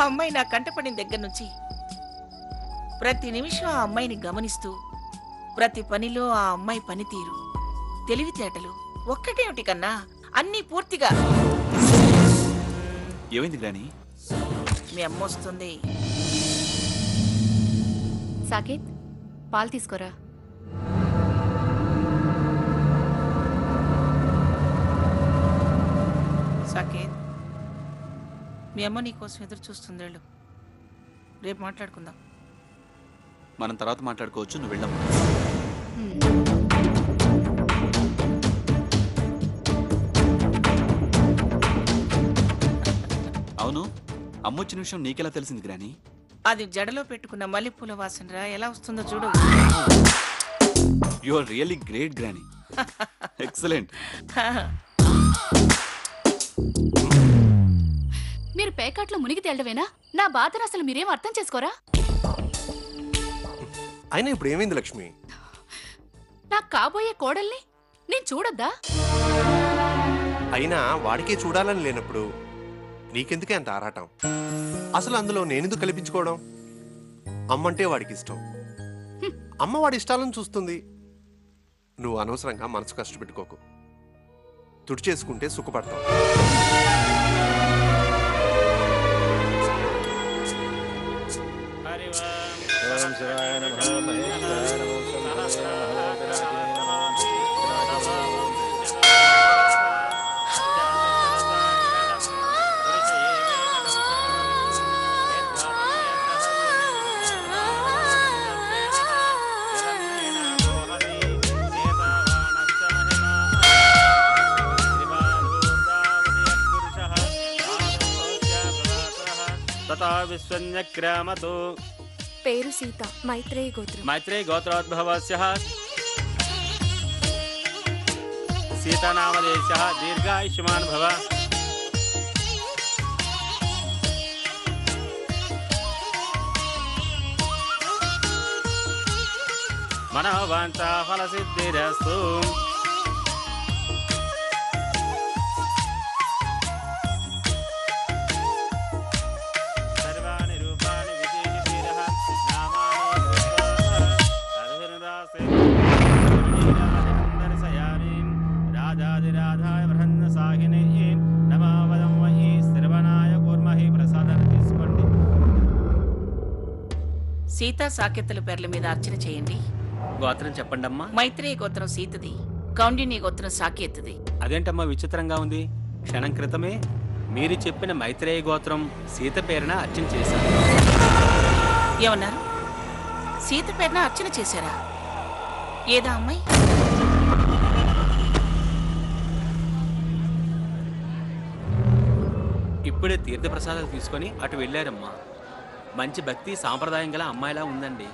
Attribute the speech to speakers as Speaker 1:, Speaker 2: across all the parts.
Speaker 1: అమ్మాయి నా కంటపడిన దగ్గర నుంచి ప్రతి నిమిషం ఆ అమ్మాయిని గమనిస్తూ ప్రతి పనిలో ఆ అమ్మాయి పనితీరు తెలివితేటలు ఒక్కటేమిటి కన్నా అన్నీ పూర్తిగా.
Speaker 2: ఏమైంది గ్రాని?
Speaker 1: మీ అమ్మ వస్తుంది.
Speaker 3: సాకేత్, పాలు తీసుకోరా.
Speaker 1: సాకేత్, మీ అమ్మ నీకోసం ఎదురు చూస్తుంది. వెళ్ళు, రేపు మాట్లాడుకుందాం.
Speaker 2: మనం తర్వాత మాట్లాడుకోవచ్చు, నువ్వు వెళ్ళమ్మా. అవును, అమ్మొచ్చిన విషయం నీకెలా తెలిసింది గ్రాని?
Speaker 1: అది జడలో పెట్టుకున్న మల్లెపూల వాసనరా, ఎలా వస్తుందో చూడు.
Speaker 2: You are really great granny. Excellent.
Speaker 3: మీరు పేకాట్లో మునిగి తేలడమేనా? నా బాధను అసలు మీరేం అర్థం చేసుకోరా?
Speaker 4: అయినా ఇప్పుడు ఏమైంది లక్ష్మి?
Speaker 3: నాకు కాబోయే కోడల్ని నేను చూడొద్దా?
Speaker 4: అయినా వాడికే చూడాలని లేనప్పుడు నీకెందుకే అంత ఆరాటం? అసలు అందులో నేనెందుకు కల్పించుకోవడం? అమ్మంటే వాడికి ఇష్టం, అమ్మ వాడి ఇష్టాలను చూస్తుంది. నువ్వు అనవసరంగా మనసు కష్టపెట్టుకోకు. తుడిచేసుకుంటే సుఖపడతావు.
Speaker 5: విశ్వన్యక్రామతో
Speaker 6: పేరు సీత, మైత్రేయ గోత్రం.
Speaker 5: మైత్రేయ గోత్రోద్భవస్యః సీతానామదేశః దీర్ఘాయుష్మాన్ భవ. మనోవాంఛా ఫలసిద్ధిరస్తు.
Speaker 1: సీతా సాకేతుల పేర్ల మీద అర్చన చేయండి.
Speaker 5: గోత్రం చెప్పండి అమ్మా.
Speaker 1: మైత్రేయ గోత్రం సీతది, కౌండిన్య గోత్రం సాకేతుది.
Speaker 5: అదేంటమ్మా విచిత్రంగా ఉంది? క్షణం క్రితమే మీరు చెప్పిన మైత్రేయ గోత్రం సీత పేరున అర్చన చేశారు.
Speaker 1: ఏమన్నారు? సీత పేరున అర్చన చేశారా? ఏదా అమ్మాయి?
Speaker 5: ఇప్పుడే తీర్థప్రసాదాలు తీసుకొని అటు వెళ్ళారమ్మా. మంచి భక్తి సాంప్రదాయం గల అమ్మాయిలా ఉందండి.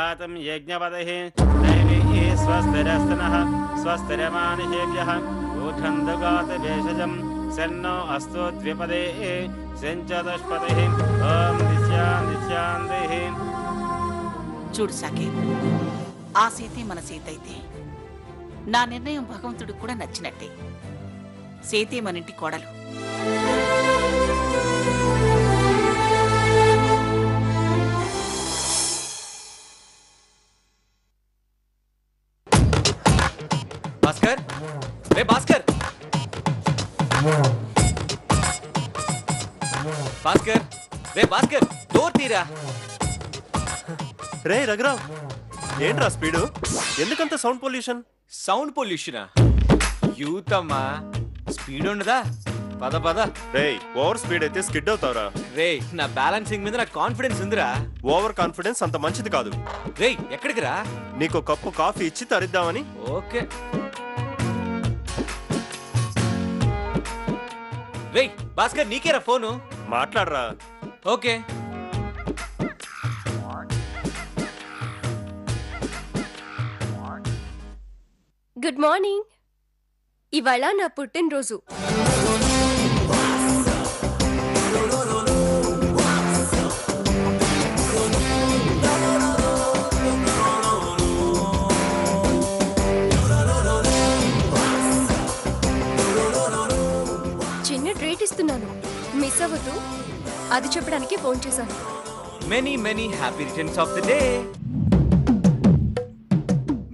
Speaker 5: ददातं यज्ञपतिः दैवी स्वस्तिरस्तनः स्वस्तिरमानिषेभ्यः ऊर्ध्वं दगात भेषजं सन्नो अस्तु द्विपदे संचतुष्पतिः ॐ दिश्यान्दिः
Speaker 1: చూడు సాకేత్, ఆ సీతే మన సీత అయితే నా నిర్ణయం భగవంతుడికి కూడా నచ్చినట్టే. సీతే మన ఇంటి కోడలు.
Speaker 7: భాస్కర్, రే భాస్కర్, భాస్కర్, రే భాస్కర్, డోర్ తీరా.
Speaker 4: రే రఘురామ్, ఏంట్రా స్పీడు? ఎందుకంత సౌండ్ పొల్యూషన్?
Speaker 7: సౌండ్ పొల్యూషనా? యూత్ అమ్మా, స్పీడ్ ఉండదా? పద పద.
Speaker 4: రే ఓవర్ స్పీడ్ అయితే స్కిడ్ అవుతావురా.
Speaker 7: రే నా బ్యాలెన్సింగ్ మీద నాకు కాన్ఫిడెన్స్ ఉందిరా.
Speaker 4: ఓవర్ కాన్ఫిడెన్స్ అంత మంచిది కాదు.
Speaker 7: రే ఎక్కడికి రా?
Speaker 4: నీకు కప్పు కాఫీ ఇచ్చి తరిద్దామని.
Speaker 7: ఓకే. రే భాస్కర్, నీకేరా ఫోను?
Speaker 4: మాట్లాడరా.
Speaker 7: ఓకే.
Speaker 6: Good morning. ఇవాళ నా పుట్టినరోజు. చిన్న ట్రీట్ ఇస్తున్నాను, మిస్ అవ్వదు. అది చెప్పడానికి ఫోన్ చేశాను.
Speaker 7: Many many happy returns of the day.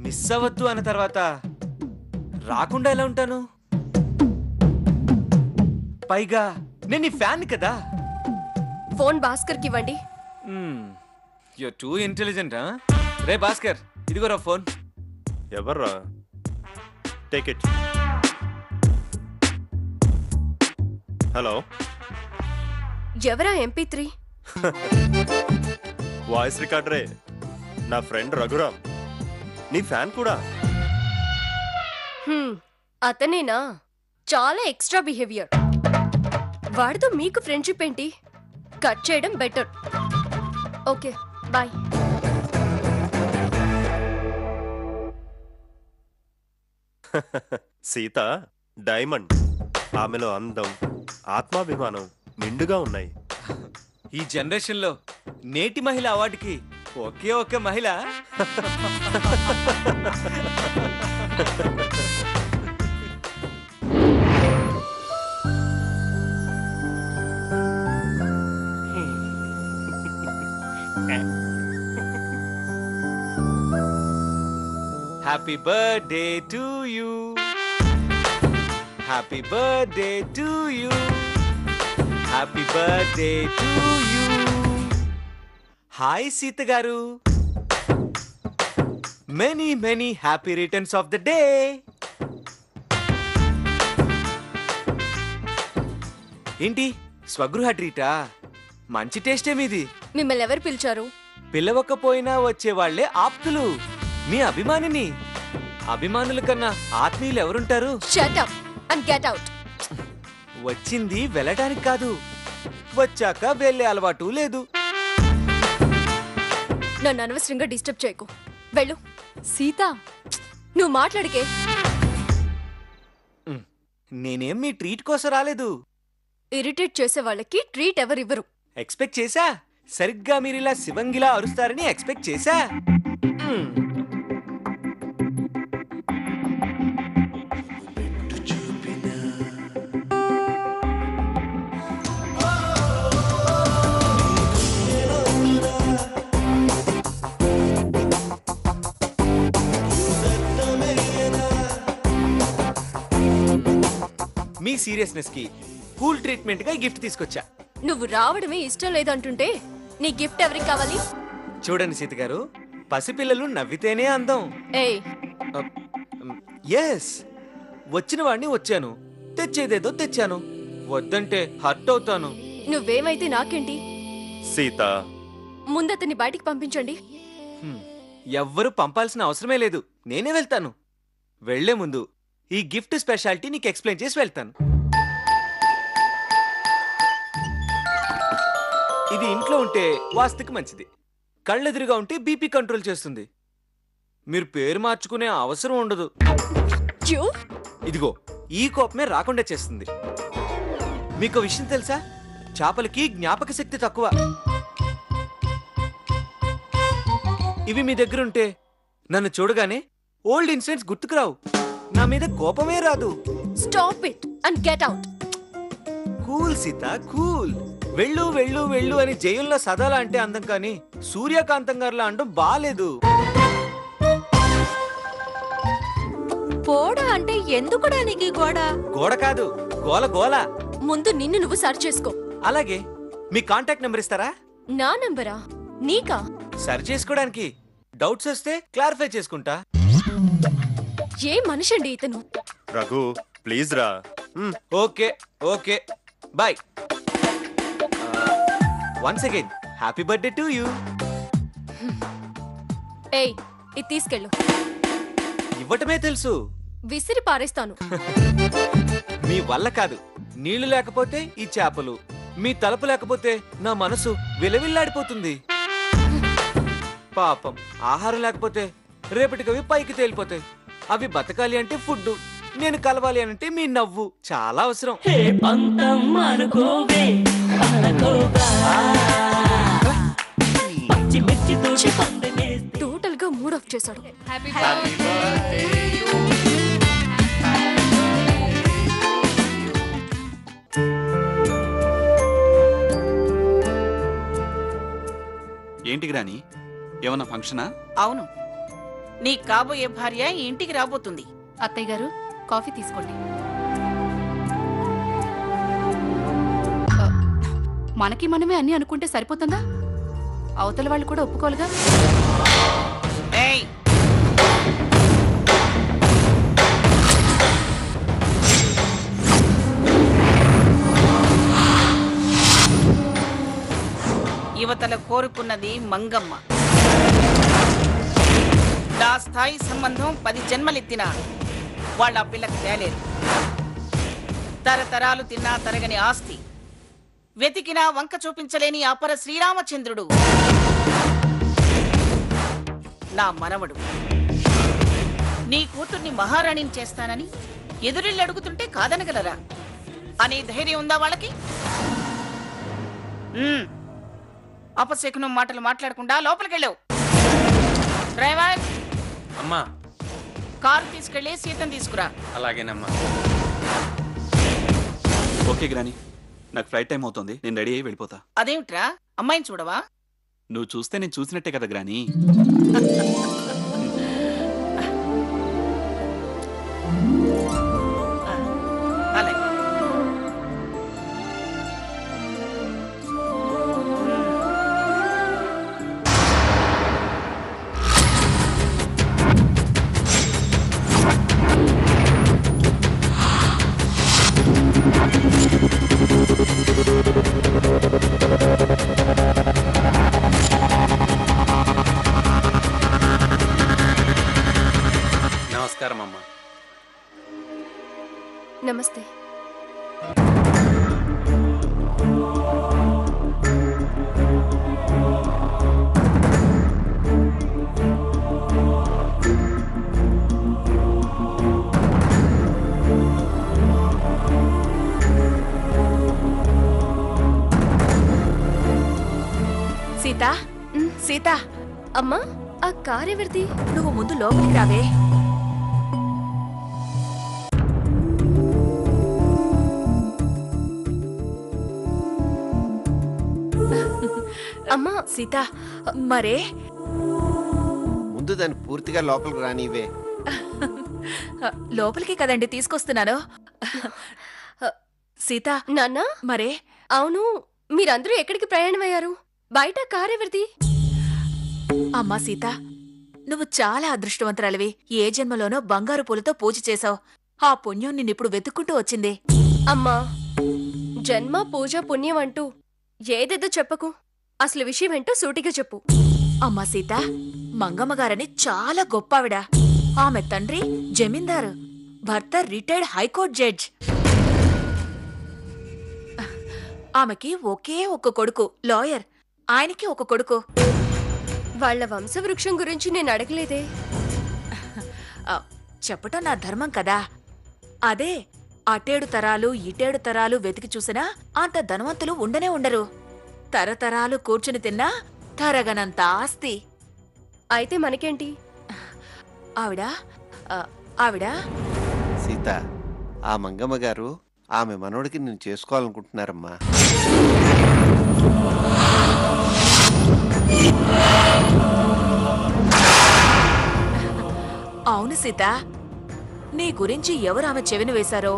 Speaker 7: Miss అవ్వద్దు అన్న తర్వాత రాకుండా ఎలా ఉంటాను? పైగా నేను నీ ఫ్యాన్ కదా.
Speaker 6: ఫోన్ భాస్కర్కి ఇవ్వండి.
Speaker 7: You're too intelligent. రే భాస్కర్, ఇదిగోరా ఫోన్.
Speaker 4: ఎవర్రా? Take it. హలో,
Speaker 6: ఎవరా MP3?
Speaker 4: వాయిస్ రికార్డరే. నా ఫ్రెండ్ రఘురామ్, నీ ఫ్యాన్ కూడా.
Speaker 6: అతనేనా? చాలా ఎక్స్ట్రా బిహేవియర్. వాడితో మీకు ఫ్రెండ్షిప్ ఏంటి? కట్ చేయడం better. Okay, bye.
Speaker 4: Sita diamond. ఆమెలో అందం, ఆత్మాభిమానం నిండుగా ఉన్నాయి.
Speaker 7: ఈ జనరేషన్ లో నేటి మహిళ అవార్డుకి ఒకే ఒకే మహిళ. Happy birthday to you, happy birthday to you, happy birthday to you. Hi Sita garu, many many happy returns of the day. ఏంటి స్వగృహ ట్రీటా? మంచి టేస్టే మీది.
Speaker 6: మిమ్మల్ని ఎవరు పిలిచారు?
Speaker 7: పిలవకపోయినా వచ్చేవాళ్లే ఆప్తులు. మీ అభిమానిని. అభిమానుల కన్నా ఆత్మీయులు ఎవరుంటారు?
Speaker 6: Shut up and get out.
Speaker 7: వచ్చింది వెళ్ళడానికి కాదు, వచ్చాక వెళ్ళే అలవాటు లేదు.
Speaker 6: నన్ను అనవసరంగా డిస్టర్బ్ చేయకు. వెళ్ళు.
Speaker 3: సీత,
Speaker 6: నువ్వు మాట్లాడికే.
Speaker 7: నేనేం మీ ట్రీట్ కోసం రాలేదు.
Speaker 6: ఇరిటేట్ చేసే వాళ్ళకి ట్రీట్ ఎవరివ్వరు.
Speaker 7: ఎక్స్పెక్ట్ చేశా. సరిగ్గా మీరిలా శివంగిలా అరుస్తారని ఎక్స్పెక్ట్ చేశా. మీ సీరియస్నెస్ కి కూల్ ట్రీట్మెంట్ గా గిఫ్ట్ తీసుకొచ్చా.
Speaker 6: నువ్వు రావడమే ఇష్టం లేదంటుంటే నీ గిఫ్ట్ ఎవరికి కావాలి?
Speaker 7: చూడండి సీత గారు, పసిపిల్లలు నవ్వితేనే అందం.
Speaker 6: ఏయ్,
Speaker 7: ఎస్, వచ్చిన వాడిని వచ్చాను, తెచ్చేదేదో తెచ్చాను. వద్దంటే హర్ట్ అవుతాను.
Speaker 6: నువ్వేమైతే నాకేంటి?
Speaker 4: సీత,
Speaker 6: ముందతన్ని బయటికి పంపించండి.
Speaker 7: ఎవ్వరూ పంపాల్సిన అవసరమే లేదు, నేనే వెళ్తాను. వెళ్లే ముందు ఈ గిఫ్ట్ స్పెషాలిటీ నీకు ఎక్స్ప్లెయిన్ చేసి వెళ్తాను. ఇది ఇంట్లో ఉంటే వాస్తుకి మంచిది, కళ్ళెదురుగా ఉంటే బీపీ కంట్రోల్ చేస్తుంది. మీరు పేరు మార్చుకునే అవసరం ఉండదు.
Speaker 6: You?
Speaker 7: ఇదిగో ఈ కోపమే రాకుండా చేస్తుంది. మీకు విషయం తెలుసా? చేపలకి జ్ఞాపక శక్తి తక్కువ. ఇవి మీ దగ్గరుంటే నన్ను చూడగానే ఓల్డ్ ఇన్సిడెంట్స్ గుర్తుకురావు. నా మీద కోపమే రాదు.
Speaker 6: Stop it and get out.
Speaker 7: Cool Sita, cool. వెళ్ళు వెళ్ళు వెళ్ళు అని జైల్లో సదాలా అంటే అందం, కానీ సూర్యకాంతం గారిలా అనడం బాలేదు.
Speaker 6: పోడా అంటే ఎందుకుడా నీకు ఈ గోడ?
Speaker 7: గోడ కాదు, గోల గోల.
Speaker 6: ముందు నిన్ను నువ్వు సర్చ్ చేసుకో.
Speaker 7: అలాగే. మీ కాంటాక్ట్ నెంబర్ ఇస్తారా?
Speaker 6: నా నంబరా? నీకా?
Speaker 7: సరి చేసుకోవడానికి. డౌట్స్ వస్తే క్లారిఫై చేసుకుంటా.
Speaker 6: ఏ మనిషండి ఇతను?
Speaker 4: రఘు ప్లీజ్ రా.
Speaker 7: Okay okay, bye. Once again happy birthday to you.
Speaker 6: ఏయ్, ఇది తీసుకెళ్ళు.
Speaker 7: ఇవ్వటమే తెలుసు.
Speaker 6: విసిరి పారేస్తాను.
Speaker 7: మీ వల్ల కాదు. నీళ్లు లేకపోతే ఈ చేపలు, మీ తలుపు లేకపోతే నా మనసు విలవిల్లాడిపోతుంది. పాపం ఆహారం లేకపోతే రేపటికవి పైకి తేలిపోతాయి. అవి బతకాలి అంటే ఫుడ్, నేను కలవాలి అంటే మీ నవ్వు చాలా అవసరం.
Speaker 6: టోటల్ గా మూడ్ ఆఫ్ చేశాడు.
Speaker 2: ఏంటి గ్రాని, ఏమన్నా ఫంక్షనా?
Speaker 1: అవును, నీ కాబోయే భార్య ఈ ఇంటికి రాబోతుంది.
Speaker 3: అత్తయ్య గారు, కాఫీ తీసుకోండి. మనకి మనమే అన్ని అనుకుంటే సరిపోతుందా? అవతల వాళ్ళు కూడా ఒప్పుకోలుగా.
Speaker 1: ఏయ్, యువతల కోరుకున్నది మంగమ్మ. నా స్థాయి సంబంధం 10 జన్మలెత్తినా వాళ్ళ పిల్లకు తేలేదు. తరతరాలు తిన్నా తరగని ఆస్తి, వెతికినా వంక చూపించలేని అపర శ్రీరామచంద్రుడు నా మనవడు. నీ కూతుర్ని మహారాణిని చేస్తానని ఎదురిల్లు అడుగుతుంటే కాదనగలరా? అనే ధైర్యం ఉందా వాళ్ళకి? అపశకునం మాటలు మాట్లాడకుండా లోపలికెళ్ళావు. డ్రైవర్,
Speaker 5: అమ్మా.
Speaker 1: కారు తీసుకెళ్లి సీతను తీసుకురా.
Speaker 5: అలాగేనమ్మా.
Speaker 2: ఓకే గ్రాని, నాకు ఫ్లైట్ టైం అవుతుంది. నేను రెడీ అయ్యి వెళ్ళిపోతా.
Speaker 1: అదేమిట్రా, అమ్మాయిని చూడవా?
Speaker 2: నువ్వు చూస్తే నేను చూసినట్టే కదా గ్రాని.
Speaker 1: అలాగే.
Speaker 5: నమస్కారం అమ్మా.
Speaker 6: నమస్తే.
Speaker 8: సీత, సీత,
Speaker 6: అమ్మా, ఆ కార్ ఎవరిది?
Speaker 8: నువ్వు ముందు లోపలికి రావే.
Speaker 6: అమ్మా,
Speaker 8: సీత, మరే
Speaker 9: ముందు దాన్ని పూర్తిగా లోపలికి రానివే.
Speaker 8: లోపలికి కదండి తీసుకొస్తున్నాను. సీత,
Speaker 6: నాన్న,
Speaker 8: మరే
Speaker 6: అవును, మీరందరూ ఎక్కడికి ప్రయాణమయ్యారు? బయట కార్ ఎవరిది?
Speaker 8: అమ్మా సీత, నువ్వు చాలా అదృష్టవంతురాలివి. ఏ జన్మలోనో బంగారు పూలతో పూజ చేశావు. ఆ పుణ్యం నిన్నిప్పుడు వెతుక్కుంటూ వచ్చింది.
Speaker 6: అమ్మా, జన్మ పూజ పుణ్యం అంటూ ఏదేదో చెప్పకు. అసలు విషయం ఏంటో సూటిగా చెప్పు.
Speaker 8: అమ్మా సీత, మంగమ్మగారని చాలా గొప్పావిడ. ఆమె తండ్రి జమీందారు, భర్త రిటైర్డ్ హైకోర్టు జడ్జ్. ఆమెకి ఒకే ఒక్క కొడుకు లాయర్, ఆయనకి ఒక కొడుకు.
Speaker 6: వాళ్ళ వంశవృక్షం గురించి నేను అడగలేదే.
Speaker 8: ఆ, చెప్పటం నా ధర్మం కదా. అదే అటేడు తరాలు ఇటేడు తరాలు వెతికి చూసినా అంత ధనవంతులు ఉండనే ఉండరు. తరతరాలు కూర్చుని తిన్నా తరగనంత ఆస్తి.
Speaker 6: అయితే మనకేంటి?
Speaker 8: ఆవిడ ఆ, ఆవిడ
Speaker 9: సీత, ఆ మంగమ్మ గారు ఆమె మనవడికి నేను చేసుకోవాలనుకుంటున్నారమ్మా.
Speaker 8: అవును సీత, నీ గురించి ఎవరు ఆమె చెవిన వేశారో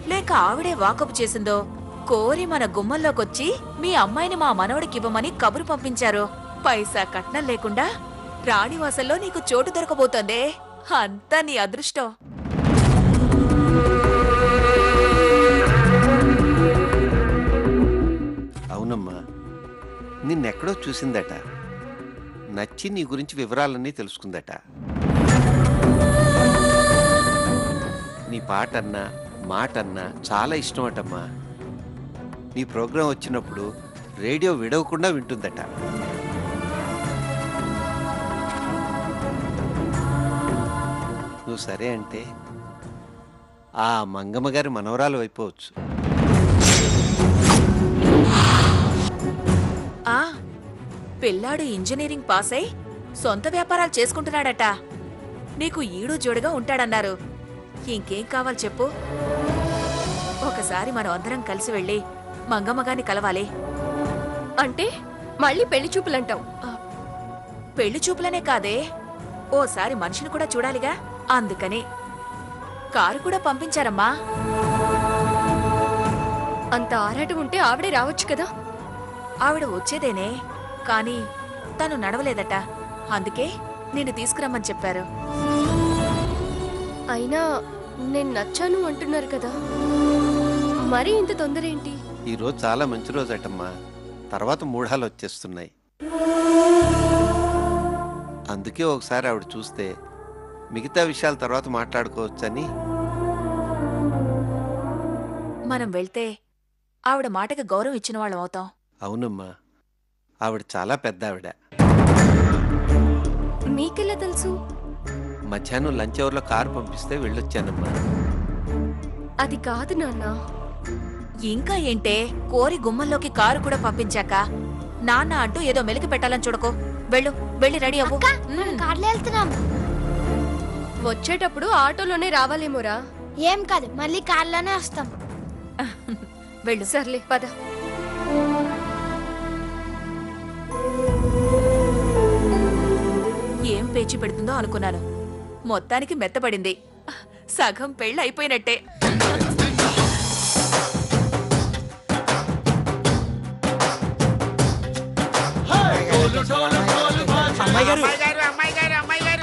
Speaker 8: లేక ఆవిడే వాకపు చేసిందో కోరి మన గుమ్మంలోకొచ్చి మీ అమ్మాయిని మా మనవడికివ్వమని కబురు పంపించారు. పైసా కట్నం లేకుండా రాణివాసంలో నీకు చోటు దొరకబోతోందే. అంతా నీ అదృష్టం.
Speaker 9: అవునమ్మా, నిన్నెక్కడో చూసిందట. నచ్చి నీ గురించి వివరాలన్నీ తెలుసుకుందట. నీ పాటన్నా మాటన్నా చాలా ఇష్టం అటమ్మా. నీ ప్రోగ్రాం వచ్చినప్పుడు రేడియో విడవకుండా వింటుందట. నువ్వు సరే అంటే ఆ మంగమ్మ గారి మనవరాలు అయిపోవచ్చు.
Speaker 8: ఆ పిల్లాడు ఇంజనీరింగ్ పాస్ అయి సొంత వ్యాపారాలు చేసుకుంటున్నాడట. నీకు ఈడు జోడుగా ఉంటాడన్నారు. ఇంకేం కావాలి చెప్పు. ఒకసారి మనం అందరం కలిసి వెళ్ళి మంగమ్మగారిని కలవాలి.
Speaker 6: అంటే మళ్ళీ పెళ్లి చూపులంటావు?
Speaker 8: పెళ్లి చూపులనే కాదే, ఓసారి మనిషిని కూడా చూడాలిగా. అందుకని కారు కూడా పంపించారమ్మా.
Speaker 6: అంత ఆరాటం ఉంటే ఆవిడే రావచ్చు కదా.
Speaker 8: ఆవిడ వచ్చేదేనే, కాని తను నడవలేదట. అందుకే నిన్ను తీసుకురమ్మని చెప్పారు.
Speaker 6: అయినా నేను నచ్చాను అంటున్నారు కదా, మరీ ఇంత తొందర ఏంటి?
Speaker 9: ఈరోజు చాలా మంచి రోజు అటమ్మా. తర్వాత మూఢాలు వచ్చేస్తున్నాయి. అందుకే ఒకసారి ఆవిడ చూస్తే మిగతా విషయాల తర్వాత మాట్లాడుకోవచ్చని.
Speaker 8: మనం వెళ్తే ఆవిడ మాటకి గౌరవం ఇచ్చిన వాళ్ళం అవుతాం.
Speaker 9: అవునమ్మా, ఆవిడ చాలా పెద్ద ఆవిడ.
Speaker 6: మీకెలా తెలుసు?
Speaker 9: మధ్యాహ్నం లంచ్ అవర్లో కారు పంపిస్తే వెళ్ళొచ్చానమ్మా.
Speaker 6: అది కాదు నాన్న.
Speaker 8: ఇంకా ఏంటే, కోరి గుమ్మంలోకి కారు కూడా పంపించాక నాన్న అంటూ ఏదో మెలికి పెట్టాలని చూడకో. వెళ్ళు, వెళ్ళి రెడీ అవ్వు.
Speaker 10: కార్లో వెళ్తున్నాం.
Speaker 6: వచ్చేటప్పుడు ఆటోలోనే రావాలేమోరా.
Speaker 10: ఏం కాదు, మళ్ళీ కార్లోనే వస్తాం.
Speaker 6: వెళ్ళు. సర్లే పద.
Speaker 8: ఏం పేచి పెడుతుందో అనుకున్నాను. మొత్తానికి మెత్తపడింది. సగం పెళ్ళి అయిపోయినట్టే.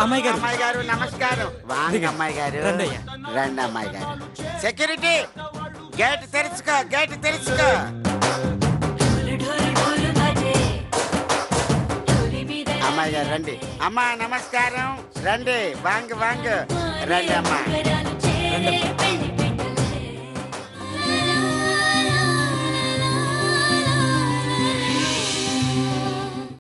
Speaker 11: అమ్మాయి గారు నమస్కారం. వాంగ అమ్మాయి గారు, రండి అమ్మాయి గారు. సెక్యూరిటీ, గేట్ తెరుచుకో, గేట్ తెరుచుకో. అమ్మాయి గారు రండి. అమ్మా నమస్కారం. రండి, వాంగ రండి అమ్మా.